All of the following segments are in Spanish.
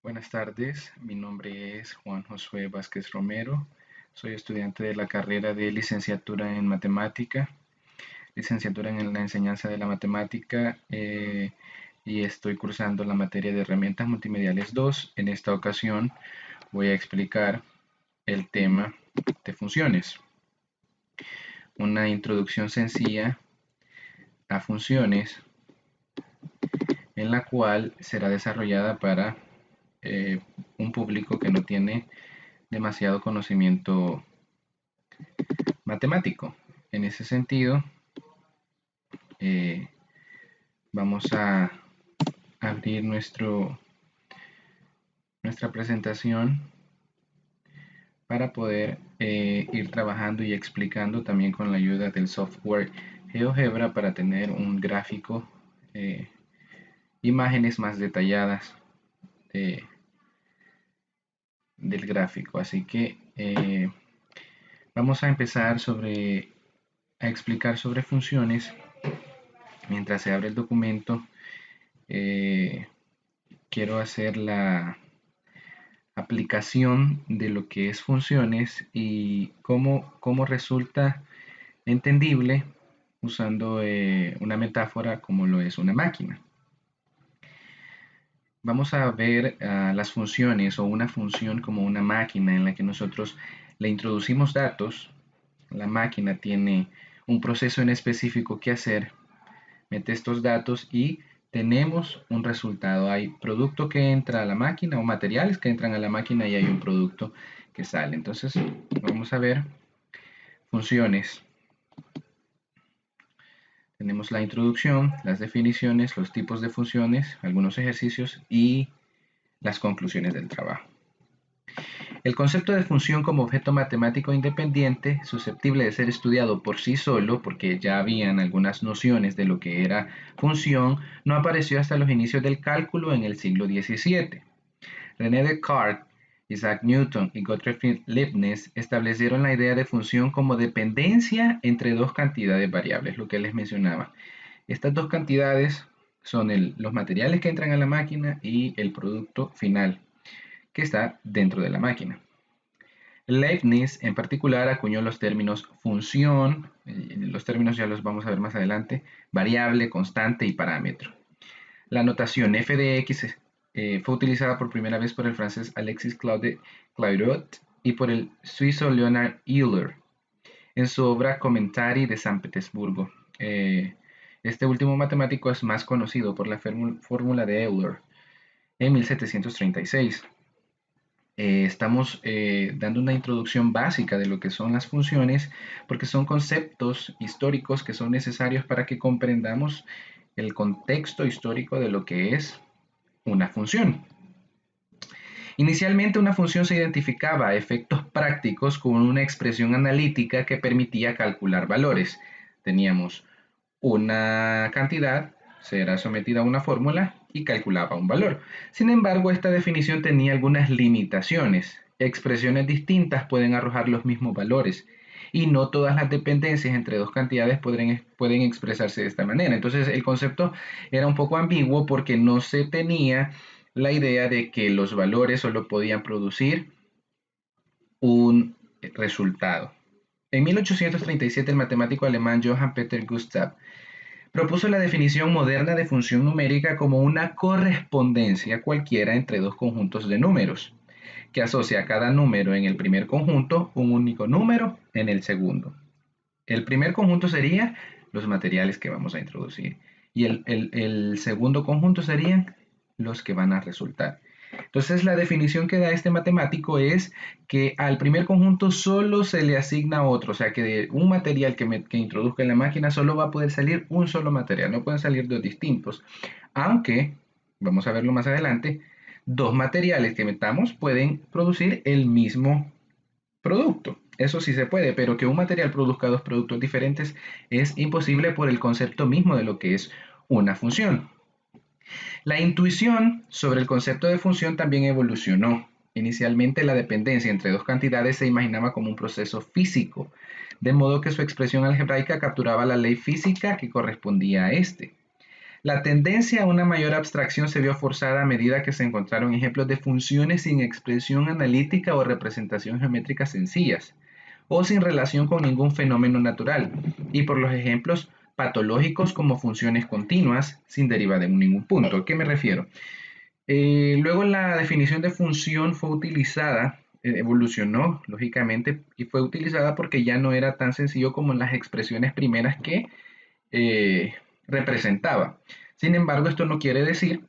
Buenas tardes, mi nombre es Juan Josué Vázquez Romero, soy estudiante de la carrera de licenciatura en matemática, licenciatura en la enseñanza de la matemática y estoy cursando la materia de herramientas multimediales 2. En esta ocasión voy a explicar el tema de funciones, una introducción sencilla a funciones en la cual será desarrollada para eh, un público que no tiene demasiado conocimiento matemático. En ese sentido, eh, vamos a abrir nuestra presentación para poder ir trabajando y explicando también con la ayuda del software GeoGebra para tener un gráfico, imágenes más detalladas de, del gráfico. Así que vamos a empezar a explicar sobre funciones. Mientras se abre el documento, eh, quiero hacer la aplicación de lo que es funciones y cómo resulta entendible usando una metáfora como lo es una máquina. Vamos a ver las funciones o una función como una máquina en la que nosotros le introducimos datos. La máquina tiene un proceso en específico que hacer, mete estos datos y tenemos un resultado. Hay producto que entra a la máquina o materiales que entran a la máquina y hay un producto que sale. Entonces vamos a ver funciones. Tenemos la introducción, las definiciones, los tipos de funciones, algunos ejercicios y las conclusiones del trabajo. El concepto de función como objeto matemático independiente, susceptible de ser estudiado por sí solo, porque ya habían algunas nociones de lo que era función, no apareció hasta los inicios del cálculo en el siglo XVII. René Descartes, Isaac Newton y Gottfried Leibniz establecieron la idea de función como dependencia entre dos cantidades variables, lo que les mencionaba. Estas dos cantidades son los materiales que entran a la máquina y el producto final que está dentro de la máquina. Leibniz en particular acuñó los términos función, los términos ya los vamos a ver más adelante, variable, constante y parámetro. La notación f de x fue utilizada por primera vez por el francés Alexis Claude Clairaut y por el suizo Leonhard Euler en su obra Commentari de San Petersburgo. Este último matemático es más conocido por la fórmula de Euler en 1736. Estamos dando una introducción básica de lo que son las funciones, porque son conceptos históricos que son necesarios para que comprendamos el contexto histórico de lo que es una función. Inicialmente una función se identificaba a efectos prácticos con una expresión analítica que permitía calcular valores. Teníamos una cantidad, será sometida a una fórmula y calculaba un valor. Sin embargo, esta definición tenía algunas limitaciones. Expresiones distintas pueden arrojar los mismos valores y no todas las dependencias entre dos cantidades pueden expresarse de esta manera. Entonces el concepto era un poco ambiguo porque no se tenía la idea de que los valores solo podían producir un resultado. En 1837 el matemático alemán Johann Peter Gustav propuso la definición moderna de función numérica como una correspondencia cualquiera entre dos conjuntos de números, que asocia a cada número en el primer conjunto un único número en el segundo. El primer conjunto sería los materiales que vamos a introducir y el segundo conjunto serían los que van a resultar. Entonces la definición que da este matemático es que al primer conjunto solo se le asigna otro, o sea que de un material que introduzca en la máquina solo va a poder salir un solo material, no pueden salir dos distintos, aunque, vamos a verlo más adelante, dos materiales que metamos pueden producir el mismo producto. Eso sí se puede, pero que un material produzca dos productos diferentes es imposible por el concepto mismo de lo que es una función. La intuición sobre el concepto de función también evolucionó. Inicialmente la dependencia entre dos cantidades se imaginaba como un proceso físico, de modo que su expresión algebraica capturaba la ley física que correspondía a este. La tendencia a una mayor abstracción se vio forzada a medida que se encontraron ejemplos de funciones sin expresión analítica o representación geométrica sencillas, o sin relación con ningún fenómeno natural, y por los ejemplos patológicos como funciones continuas sin derivar en ningún punto. ¿A qué me refiero? Luego la definición de función fue utilizada, evolucionó lógicamente y fue utilizada porque ya no era tan sencillo como las expresiones primeras que eh, representaba. Sin embargo, esto no quiere decir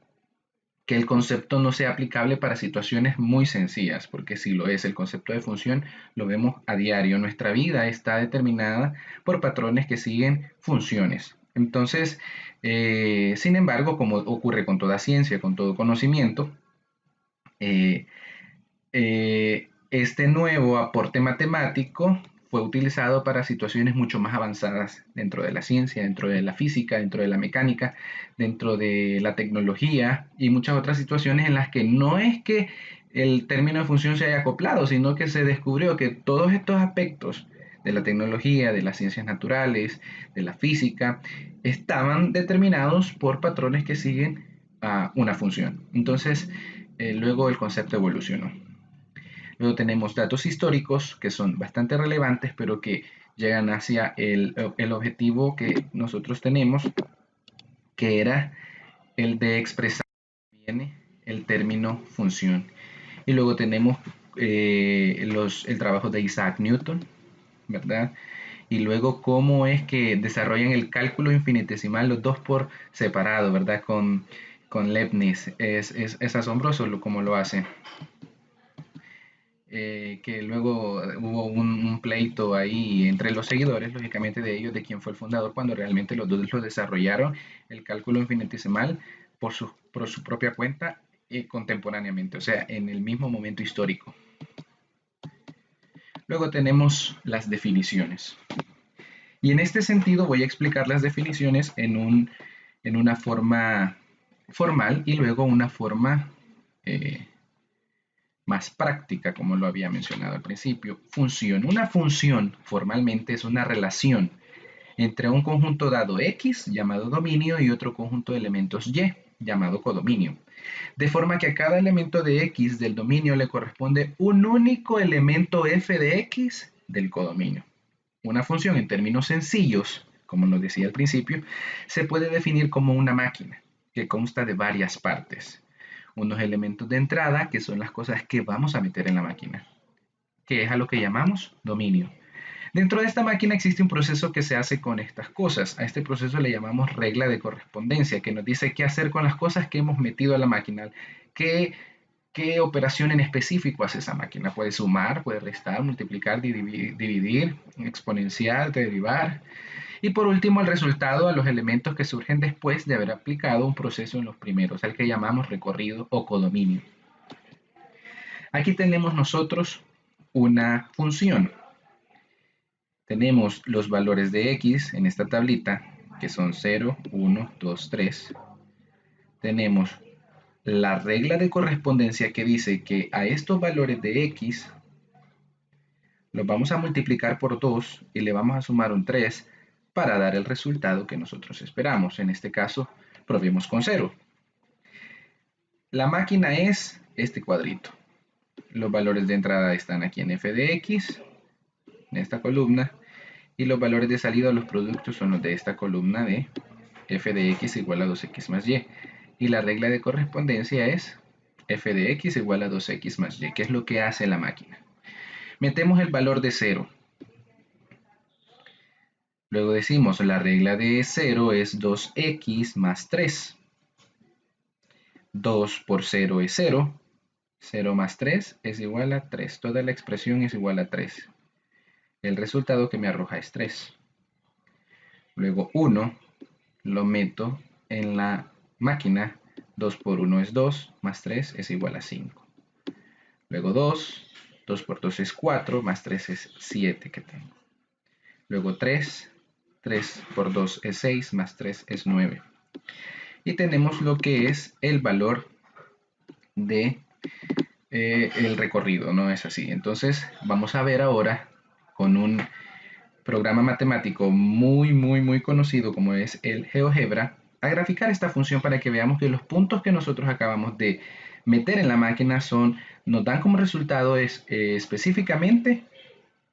que el concepto no sea aplicable para situaciones muy sencillas, porque si lo es, el concepto de función lo vemos a diario. Nuestra vida está determinada por patrones que siguen funciones. Entonces, sin embargo, como ocurre con toda ciencia, con todo conocimiento, eh, este nuevo aporte matemático fue utilizado para situaciones mucho más avanzadas dentro de la ciencia, dentro de la física, dentro de la mecánica, dentro de la tecnología y muchas otras situaciones en las que no es que el término de función se haya acoplado, sino que se descubrió que todos estos aspectos de la tecnología, de las ciencias naturales, de la física, estaban determinados por patrones que siguen a una función. Entonces, luego el concepto evolucionó. Luego tenemos datos históricos que son bastante relevantes, pero que llegan hacia el objetivo que nosotros tenemos, que era el de expresar bien el término función. Y luego tenemos el trabajo de Isaac Newton, ¿verdad? Y luego cómo es que desarrollan el cálculo infinitesimal los dos por separado, ¿verdad? Con Leibniz. Es asombroso cómo lo hace. Que luego hubo un pleito ahí entre los seguidores, lógicamente de ellos, de quién fue el fundador, cuando realmente los dos lo desarrollaron, el cálculo infinitesimal, por su propia cuenta y contemporáneamente, o sea, en el mismo momento histórico. Luego tenemos las definiciones. Y en este sentido voy a explicar las definiciones en una forma formal y luego una forma más práctica, como lo había mencionado al principio. Función. Una función formalmente es una relación entre un conjunto dado X, llamado dominio, y otro conjunto de elementos Y, llamado codominio. De forma que a cada elemento de X del dominio le corresponde un único elemento f de X del codominio. Una función en términos sencillos, como nos decía al principio, se puede definir como una máquina que consta de varias partes. Unos elementos de entrada, que son las cosas que vamos a meter en la máquina, que es a lo que llamamos dominio. Dentro de esta máquina existe un proceso que se hace con estas cosas. A este proceso le llamamos regla de correspondencia, que nos dice qué hacer con las cosas que hemos metido a la máquina, qué operación en específico hace esa máquina. Puede sumar, puede restar, multiplicar, dividir, exponenciar, derivar. Y por último, el resultado a los elementos que surgen después de haber aplicado un proceso en los primeros, al que llamamos recorrido o codominio. Aquí tenemos nosotros una función. Tenemos los valores de x en esta tablita, que son 0, 1, 2, 3. Tenemos la regla de correspondencia que dice que a estos valores de x los vamos a multiplicar por 2 y le vamos a sumar un 3 para dar el resultado que nosotros esperamos. En este caso, probemos con 0. La máquina es este cuadrito. Los valores de entrada están aquí en f de x, en esta columna, y los valores de salida de los productos son los de esta columna de f de x igual a 2x más y. Y la regla de correspondencia es f de x igual a 2x más y, que es lo que hace la máquina. Metemos el valor de 0. Luego decimos, la regla de 0 es 2x más 3. 2 por 0 es 0. 0 más 3 es igual a 3. Toda la expresión es igual a 3. El resultado que me arroja es 3. Luego 1 lo meto en la máquina. 2 por 1 es 2, más 3 es igual a 5. Luego 2, 2 por 2 es 4, más 3 es 7 que tengo. Luego 3, 3 por 2 es 6, más 3 es 9. Y tenemos lo que es el valor de el recorrido, ¿no? Es así. Entonces vamos a ver ahora con un programa matemático muy conocido como es el GeoGebra, a graficar esta función para que veamos que los puntos que nosotros acabamos de meter en la máquina nos dan como resultado específicamente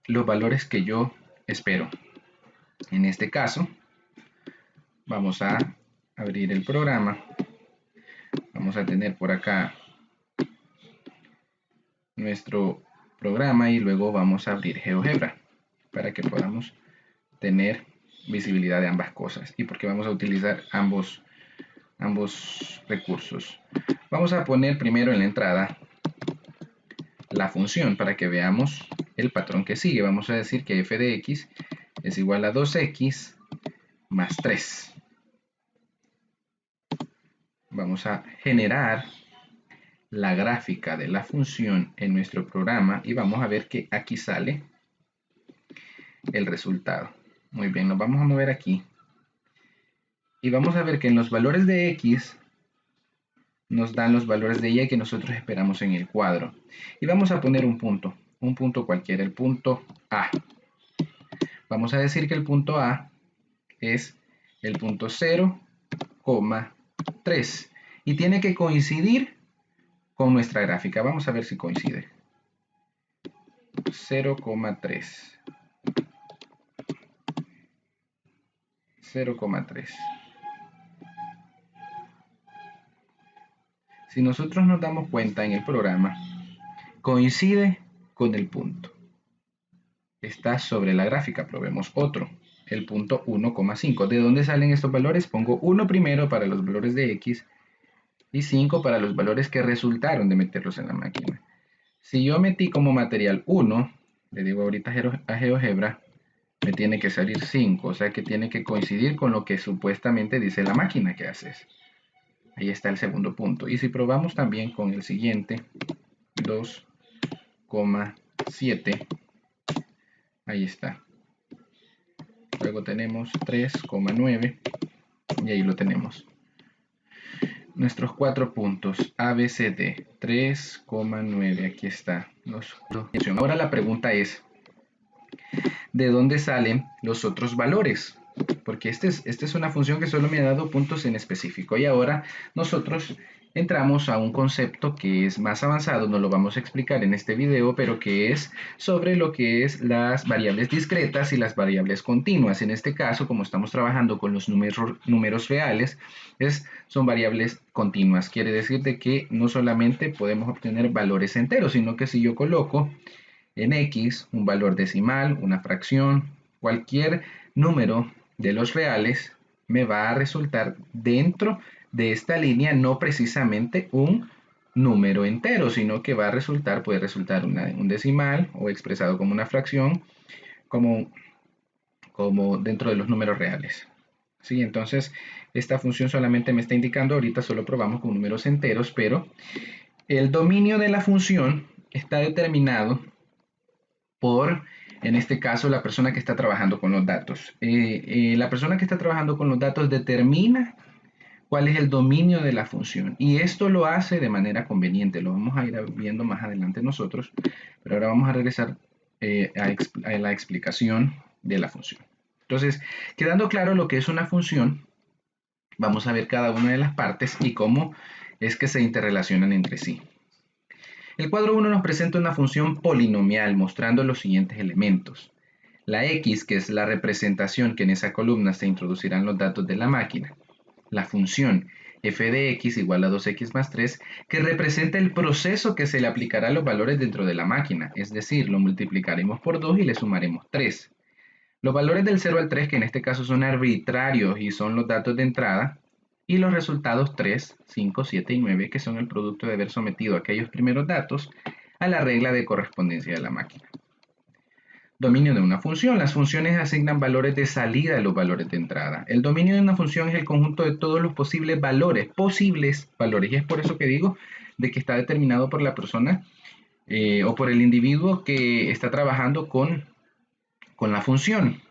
los valores que yo espero. En este caso, vamos a abrir el programa. Vamos a tener por acá nuestro programa y luego vamos a abrir GeoGebra para que podamos tener visibilidad de ambas cosas y porque vamos a utilizar ambos recursos. Vamos a poner primero en la entrada la función para que veamos el patrón que sigue. Vamos a decir que f de x es igual a 2x más 3. Vamos a generar la gráfica de la función en nuestro programa y vamos a ver que aquí sale el resultado. Muy bien, nos vamos a mover aquí y vamos a ver que en los valores de x nos dan los valores de y que nosotros esperamos en el cuadro. Y vamos a poner un punto cualquiera, el punto A. Vamos a decir que el punto A es el punto 0,3 y tiene que coincidir con nuestra gráfica. Vamos a ver si coincide. 0,3. 0,3. Si nosotros nos damos cuenta en el programa, coincide con el punto. Está sobre la gráfica, probemos otro, el punto 1,5. ¿De dónde salen estos valores? Pongo 1 primero para los valores de x y 5 para los valores que resultaron de meterlos en la máquina. Si yo metí como material 1, le digo ahorita a GeoGebra, me tiene que salir 5, o sea que tiene que coincidir con lo que supuestamente dice la máquina que haces. Ahí está el segundo punto. Y si probamos también con el siguiente, 2,7, ahí está. Luego tenemos 3,9 y ahí lo tenemos. Nuestros 4 puntos A, B, C, D, 3,9, aquí está. Ahora la pregunta es, ¿de dónde salen los otros valores? Porque esta es una función que solo me ha dado puntos en específico. Y ahora nosotros entramos a un concepto que es más avanzado, no lo vamos a explicar en este video, pero que es sobre lo que es las variables discretas y las variables continuas. En este caso, como estamos trabajando con los números reales, son variables continuas. Quiere decir de que no solamente podemos obtener valores enteros, sino que si yo coloco en x un valor decimal, una fracción, cualquier número de los reales me va a resultar dentro de esta línea no precisamente un número entero, sino que puede resultar un decimal o expresado como una fracción, como dentro de los números reales. ¿Sí? Entonces, esta función solamente me está indicando, ahorita solo probamos con números enteros, pero el dominio de la función está determinado por, en este caso, la persona que está trabajando con los datos. La persona que está trabajando con los datos determina cuál es el dominio de la función y esto lo hace de manera conveniente. Lo vamos a ir viendo más adelante nosotros, pero ahora vamos a regresar a la explicación de la función. Entonces, quedando claro lo que es una función, vamos a ver cada una de las partes y cómo es que se interrelacionan entre sí. El cuadro 1 nos presenta una función polinomial mostrando los siguientes elementos. La x, que es la representación que en esa columna se introducirán los datos de la máquina. La función f de x igual a 2x más 3, que representa el proceso que se le aplicará a los valores dentro de la máquina, es decir, lo multiplicaremos por 2 y le sumaremos 3. Los valores del 0 al 3, que en este caso son arbitrarios y son los datos de entrada, y los resultados 3, 5, 7 y 9, que son el producto de haber sometido aquellos primeros datos a la regla de correspondencia de la máquina. Dominio de una función. Las funciones asignan valores de salida a los valores de entrada. El dominio de una función es el conjunto de todos los posibles valores, y es por eso que digo de que está determinado por la persona o por el individuo que está trabajando con la función.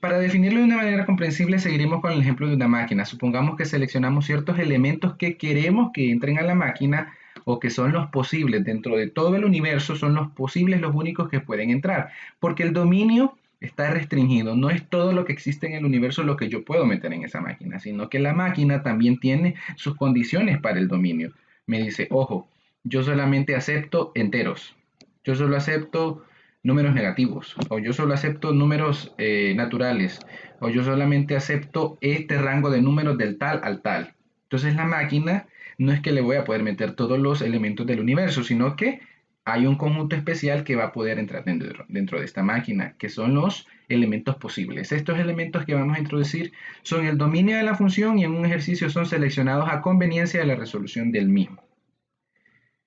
Para definirlo de una manera comprensible, seguiremos con el ejemplo de una máquina. Supongamos que seleccionamos ciertos elementos que queremos que entren a la máquina o que son los posibles dentro de todo el universo, son los posibles los únicos que pueden entrar, porque el dominio está restringido. No es todo lo que existe en el universo lo que yo puedo meter en esa máquina, sino que la máquina también tiene sus condiciones para el dominio. Me dice, ojo, yo solamente acepto enteros, yo solo acepto números negativos, o yo solo acepto números naturales, o yo solamente acepto este rango de números del tal al tal. Entonces la máquina no es que le voy a poder meter todos los elementos del universo, sino que hay un conjunto especial que va a poder entrar dentro de esta máquina, que son los elementos posibles. Estos elementos que vamos a introducir son el dominio de la función y en un ejercicio son seleccionados a conveniencia de la resolución del mismo.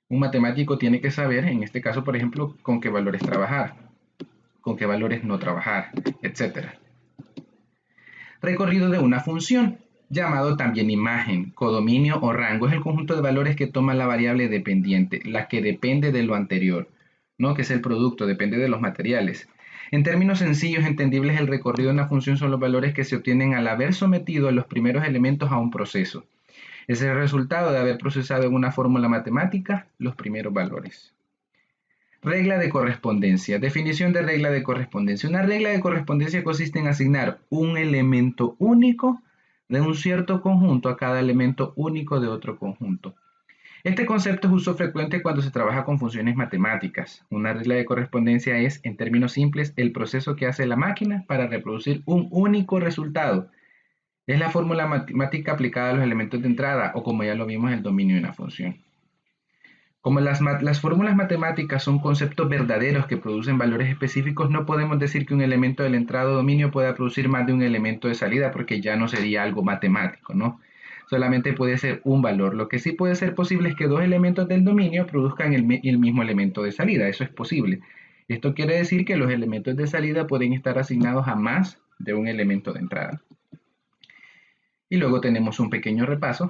Un matemático tiene que saber, en este caso, por ejemplo, con qué valores trabajar, con qué valores no trabajar, etc. Recorrido de una función, llamado también imagen, codominio o rango, es el conjunto de valores que toma la variable dependiente, la que depende de lo anterior, ¿no? Que es el producto, depende de los materiales. En términos sencillos, entendibles, el recorrido de una función son los valores que se obtienen al haber sometido a los primeros elementos a un proceso. Es el resultado de haber procesado en una fórmula matemática los primeros valores. Regla de correspondencia. Definición de regla de correspondencia. Una regla de correspondencia consiste en asignar un elemento único de un cierto conjunto a cada elemento único de otro conjunto. Este concepto es uso frecuente cuando se trabaja con funciones matemáticas. Una regla de correspondencia es, en términos simples, el proceso que hace la máquina para reproducir un único resultado. Es la fórmula matemática aplicada a los elementos de entrada, o como ya lo vimos, el dominio de una función. Como las fórmulas matemáticas son conceptos verdaderos que producen valores específicos, no podemos decir que un elemento del entrada o dominio pueda producir más de un elemento de salida, porque ya no sería algo matemático, ¿no? Solamente puede ser un valor. Lo que sí puede ser posible es que dos elementos del dominio produzcan el mismo elemento de salida. Eso es posible. Esto quiere decir que los elementos de salida pueden estar asignados a más de un elemento de entrada. Y luego tenemos un pequeño repaso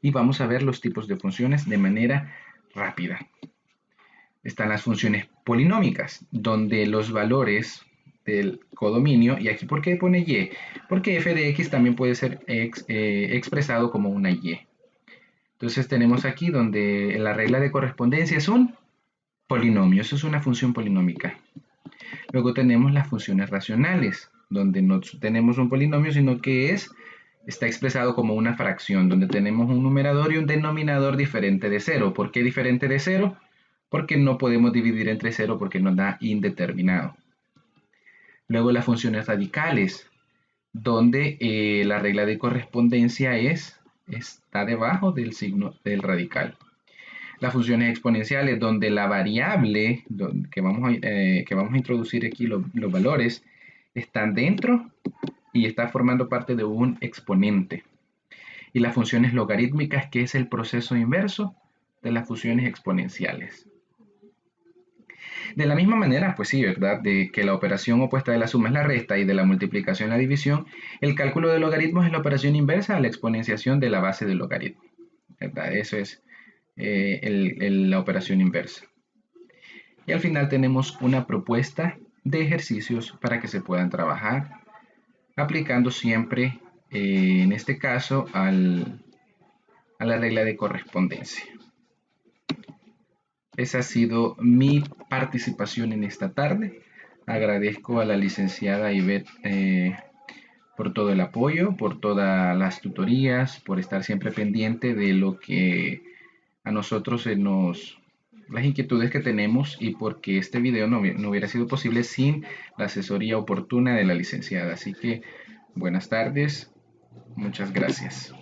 y vamos a ver los tipos de funciones de manera rápida. Están las funciones polinómicas, donde los valores del codominio, y aquí ¿por qué pone y? Porque f de x también puede ser expresado como una y. Entonces tenemos aquí donde la regla de correspondencia es un polinomio, eso es una función polinómica. Luego tenemos las funciones racionales, donde no tenemos un polinomio, sino que está expresado como una fracción, donde tenemos un numerador y un denominador diferente de 0. ¿Por qué diferente de 0? Porque no podemos dividir entre 0 porque nos da indeterminado. Luego las funciones radicales, donde la regla de correspondencia está debajo del signo del radical. Las funciones exponenciales, donde la variable que vamos a introducir aquí, los valores, están dentro y está formando parte de un exponente. Y las funciones logarítmicas, que es el proceso inverso de las funciones exponenciales. De la misma manera, pues sí, ¿verdad? De que la operación opuesta de la suma es la resta y de la multiplicación la división, el cálculo de logaritmos es la operación inversa a la exponenciación de la base del logaritmo, ¿verdad? Eso es la operación inversa. Y al final tenemos una propuesta de ejercicios para que se puedan trabajar, aplicando siempre, en este caso, a la regla de correspondencia. Esa ha sido mi participación en esta tarde. Agradezco a la licenciada Ivette por todo el apoyo, por todas las tutorías, por estar siempre pendiente de lo que a nosotros las inquietudes que tenemos, y porque este video no hubiera sido posible sin la asesoría oportuna de la licenciada. Así que buenas tardes, muchas gracias.